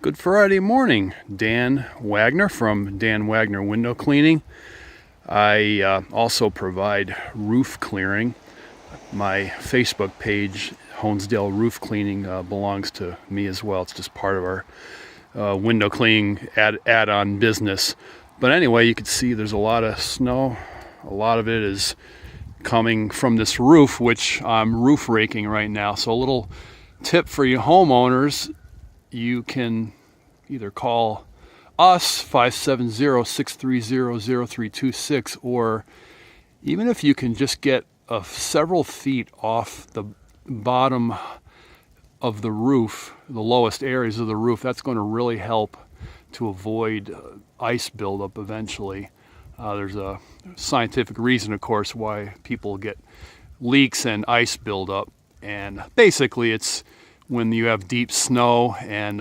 Good Friday morning. Dan Wagner from Dan Wagner Window Cleaning. I also provide roof clearing. My Facebook page, Honesdale Roof Cleaning, belongs to me as well. It's just part of our window cleaning add-on business. But anyway, you can see there's a lot of snow. A lot of it is coming from this roof, which I'm roof raking right now. So a little tip for you homeowners: you can either call us 570-630-0326, or even if you can just get several feet off the bottom of the roof, the lowest areas of the roof, that's going to really help to avoid ice buildup eventually. There's a scientific reason, of course, why people get leaks and ice buildup, and basically it's when you have deep snow and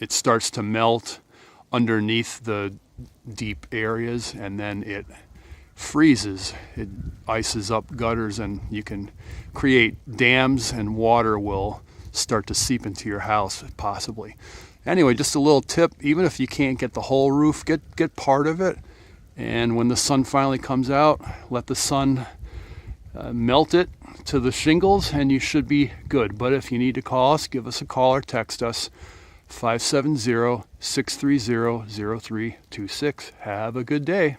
it starts to melt underneath the deep areas, and then it freezes. It ices up gutters, and you can create dams, and water will start to seep into your house, possibly. Anyway, just a little tip: even if you can't get the whole roof, get part of it, and when the sun finally comes out, let the sun melt it to the shingles, and you should be good. But if you need to call us, give us a call or text us, 570-630-0326. Have a good day.